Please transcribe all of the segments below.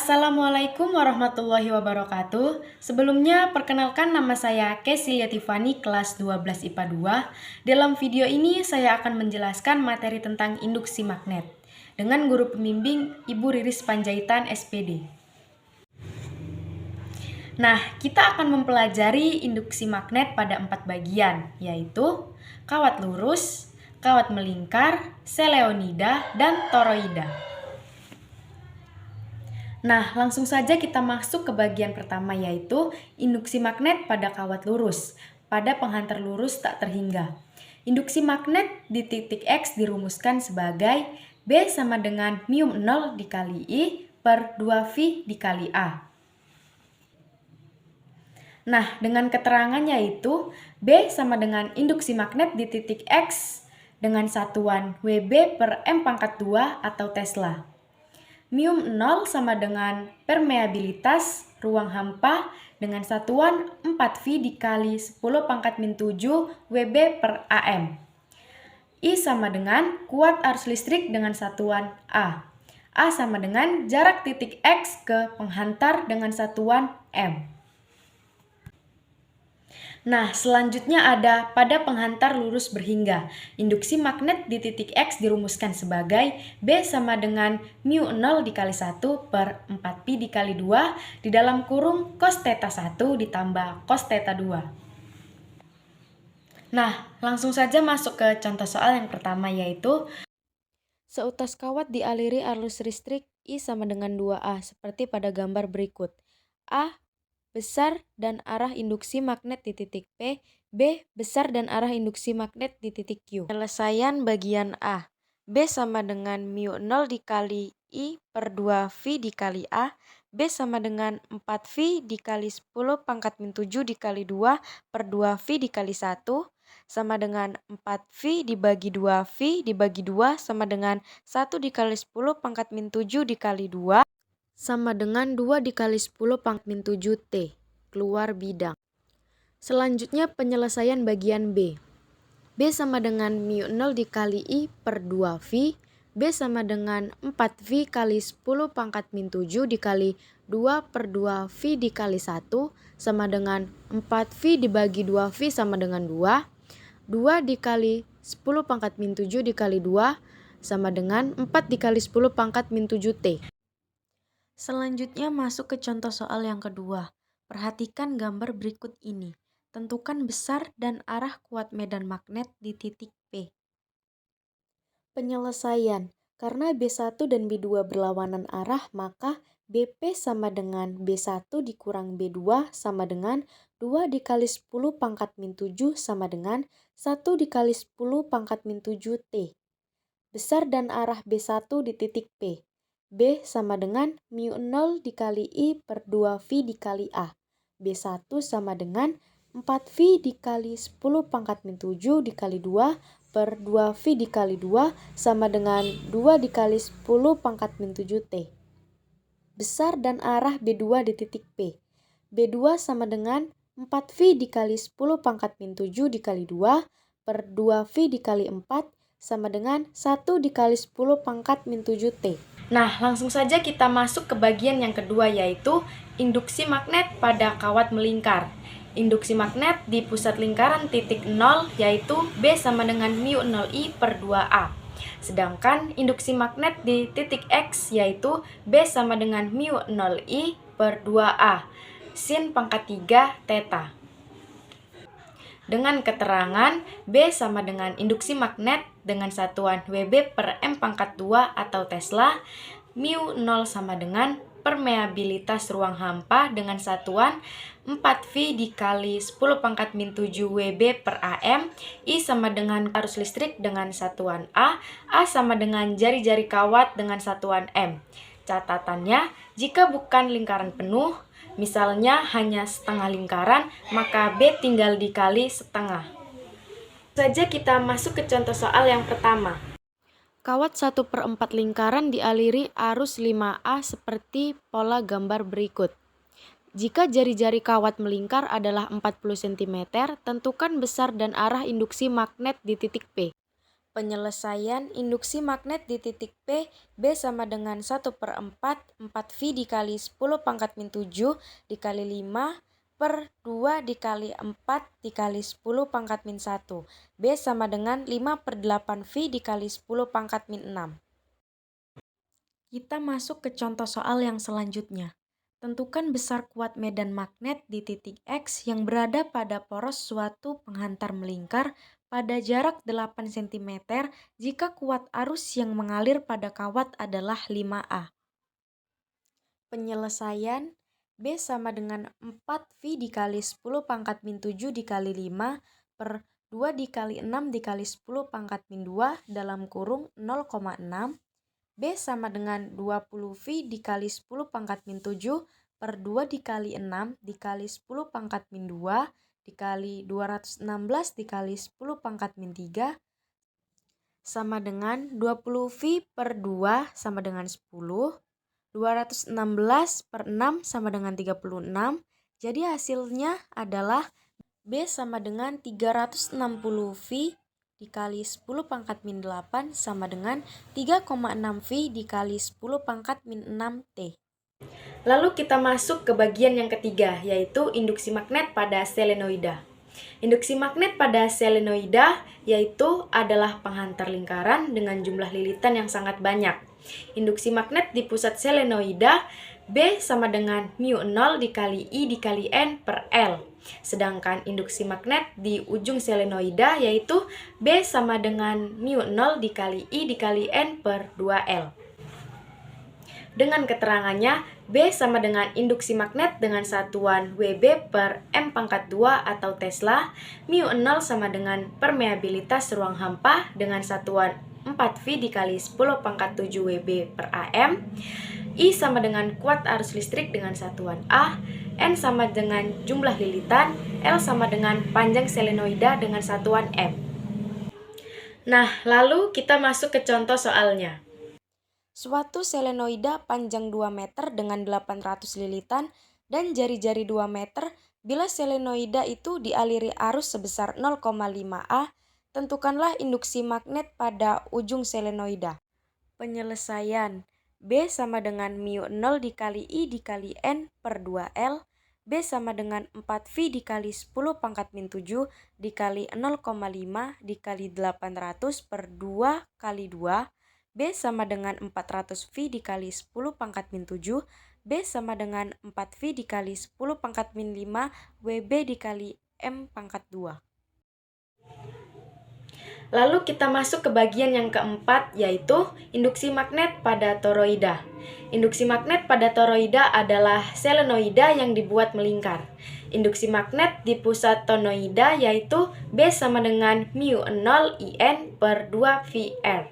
Assalamualaikum warahmatullahi wabarakatuh. Sebelumnya, perkenalkan nama saya Kesia Tiffany, kelas 12 IPA 2. Dalam video ini, saya akan menjelaskan materi tentang induksi magnet dengan guru pembimbing Ibu Riris Panjaitan, SPD. Nah, kita akan mempelajari induksi magnet pada 4 bagian, yaitu kawat lurus, kawat melingkar, seleonida, dan toroida. Nah, langsung saja kita masuk ke bagian pertama, yaitu induksi magnet pada kawat lurus, pada penghantar lurus tak terhingga. Induksi magnet di titik X dirumuskan sebagai B sama dengan μ0 dikali I per 2V dikali A. Nah, dengan keterangan yaitu B sama dengan induksi magnet di titik X dengan satuan Wb per M pangkat 2 atau Tesla. μ0 sama dengan permeabilitas ruang hampa dengan satuan 4V dikali 10 pangkat min 7 Wb per AM. I sama dengan kuat arus listrik dengan satuan A. A sama dengan jarak titik X ke penghantar dengan satuan M. Nah, selanjutnya ada pada penghantar lurus berhingga. Induksi magnet di titik X dirumuskan sebagai B sama dengan μ0 dikali 1 per 4pi dikali 2 di dalam kurung cos theta 1 ditambah cos theta 2. Nah, langsung saja masuk ke contoh soal yang pertama, yaitu seutas kawat dialiri arus listrik I sama dengan 2A seperti pada gambar berikut. A besar dan arah induksi magnet di titik P, B besar dan arah induksi magnet di titik Q. Penyelesaian bagian A. B sama dengan μ0 dikali I per 2V dikali A, B sama dengan 4V dikali 10 pangkat min 7 dikali 2 per 2V dikali 1, sama dengan 4V dibagi 2V dibagi 2 sama dengan 1 dikali 10 pangkat min 7 dikali 2 sama dengan 2 dikali 10 pangkat min 7T, keluar bidang. Selanjutnya penyelesaian bagian B. B sama dengan μ0 dikali I per 2V, B sama dengan 4V kali 10 pangkat min 7 dikali 2 per 2V dikali 1, sama dengan 4V dibagi 2V sama dengan 2, 2 dikali 10 pangkat min 7 dikali 2, sama dengan 4 dikali 10 pangkat min 7T. Selanjutnya masuk ke contoh soal yang kedua. Perhatikan gambar berikut ini. Tentukan besar dan arah kuat medan magnet di titik P. Penyelesaian. Karena B1 dan B2 berlawanan arah, maka BP sama dengan B1 dikurang B2 sama dengan 2 dikali 10 pangkat min 7 sama dengan 1 dikali 10 pangkat min 7T. Besar dan arah B1 di titik P. B sama dengan μ0 dikali I per 2V dikali A. B1 sama dengan 4V dikali 10 pangkat min 7 dikali 2 per 2V dikali 2 sama dengan 2 dikali 10 pangkat min 7T. Besar dan arah B2 di titik P. B2 sama dengan 4V dikali 10 pangkat min 7 dikali 2 per 2V dikali 4 sama dengan 1 dikali 10 pangkat min 7T. Nah, langsung saja kita masuk ke bagian yang kedua, yaitu induksi magnet pada kawat melingkar. Induksi magnet di pusat lingkaran titik 0 yaitu B sama dengan μ0I per 2A. Sedangkan induksi magnet di titik X yaitu B sama dengan μ0I per 2A sin pangkat 3 theta. Dengan keterangan B sama dengan induksi magnet dengan satuan Wb per M pangkat 2 atau Tesla, μ0 sama dengan permeabilitas ruang hampa dengan satuan 4V dikali 10 pangkat min 7 Wb per AM, I sama dengan arus listrik dengan satuan A sama dengan jari-jari kawat dengan satuan M. Catatannya, jika bukan lingkaran penuh, misalnya hanya setengah lingkaran, maka B tinggal dikali setengah. Saja kita masuk ke contoh soal yang pertama. Kawat 1/4 lingkaran dialiri arus 5A seperti pola gambar berikut. Jika jari-jari kawat melingkar adalah 40 cm, tentukan besar dan arah induksi magnet di titik P. Penyelesaian induksi magnet di titik P, B sama dengan 1/4 4V dikali 10 pangkat min 7 dikali 5 per 2 dikali 4 dikali 10 pangkat min 1. B sama dengan 5/8V dikali 10 pangkat min 6. Kita masuk ke contoh soal yang selanjutnya. Tentukan besar kuat medan magnet di titik X yang berada pada poros suatu penghantar melingkar pada jarak 8 cm jika kuat arus yang mengalir pada kawat adalah 5A. Penyelesaian B sama dengan 4V dikali 10 pangkat min 7 dikali 5 per 2 dikali 6 dikali 10 pangkat min 2 dalam kurung 0,6. B sama dengan 20V dikali 10 pangkat min 7 per 2 dikali 6 dikali 10 pangkat min 2 dikali 216 dikali 10 pangkat min 3 sama dengan 20V per 2 sama dengan 10, 216 per 6 sama dengan 36, jadi hasilnya adalah B sama dengan 360V dikali 10 pangkat min 8 sama dengan 3,6V dikali 10 pangkat min 6T. Lalu kita masuk ke bagian yang ketiga, yaitu induksi magnet pada selenoida. Induksi magnet pada selenoida yaitu adalah penghantar lingkaran dengan jumlah lilitan yang sangat banyak. Induksi magnet di pusat selenoida B sama dengan mu0 dikali I dikali N per L. Sedangkan induksi magnet di ujung selenoida yaitu B sama dengan mu0 dikali I dikali N per 2L. Dengan keterangannya, B sama dengan induksi magnet dengan satuan Wb per M pangkat 2 atau Tesla, mu0 sama dengan permeabilitas ruang hampa dengan satuan 4V dikali 10 pangkat 7 Wb per AM, I sama dengan kuat arus listrik dengan satuan A, N sama dengan jumlah lilitan, L sama dengan panjang selenoida dengan satuan M. Nah, lalu kita masuk ke contoh soalnya. Suatu selenoida panjang 2 meter dengan 800 lilitan dan jari-jari 2 meter, bila selenoida itu dialiri arus sebesar 0,5A, tentukanlah induksi magnet pada ujung selenoida. Penyelesaian B sama dengan mu0 dikali I dikali N per 2L, B sama dengan 4V dikali 10 pangkat min 7 dikali 0,5 dikali 800 per 2 kali 2, B sama dengan 400V dikali 10 pangkat min 7, B sama dengan 4V dikali 10 pangkat min 5, Wb dikali M pangkat 2. Lalu kita masuk ke bagian yang keempat, yaitu induksi magnet pada toroida. Induksi magnet pada toroida adalah selenoida yang dibuat melingkar. Induksi magnet di pusat tonoida yaitu B sama dengan mu0 IN per 2VR.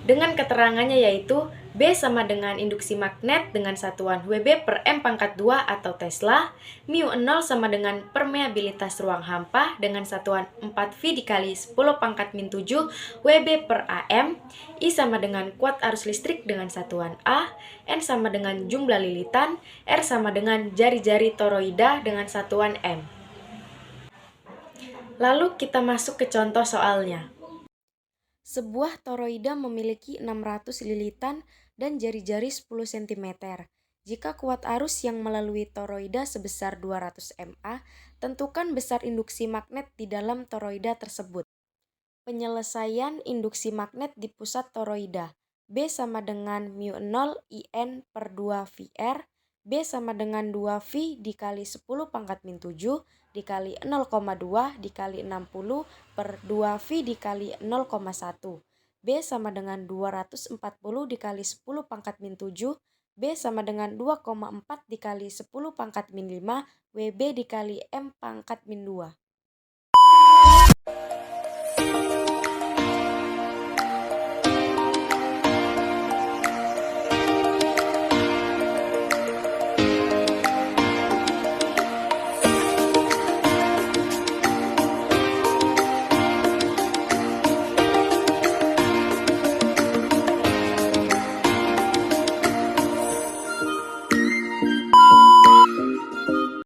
Dengan keterangannya yaitu B sama dengan induksi magnet dengan satuan Wb per M pangkat 2 atau Tesla, mu0 sama dengan permeabilitas ruang hampa dengan satuan 4V dikali 10 pangkat min 7 Wb per AM, I sama dengan kuat arus listrik dengan satuan A, N sama dengan jumlah lilitan, R sama dengan jari-jari toroida dengan satuan M. Lalu kita masuk ke contoh soalnya. Sebuah toroida memiliki 600 lilitan dan jari-jari 10 cm. Jika kuat arus yang melalui toroida sebesar 200 mA, tentukan besar induksi magnet di dalam toroida tersebut. Penyelesaian induksi magnet di pusat toroida. B sama dengan mu0 IN per 2VR, B sama dengan 2V dikali 10 pangkat min 7 dikali 0,2 dikali 60 per 2V dikali 0,1. B sama dengan 240 dikali 10 pangkat min 7, B sama dengan 2,4 dikali 10 pangkat min 5, Wb dikali M pangkat min 2.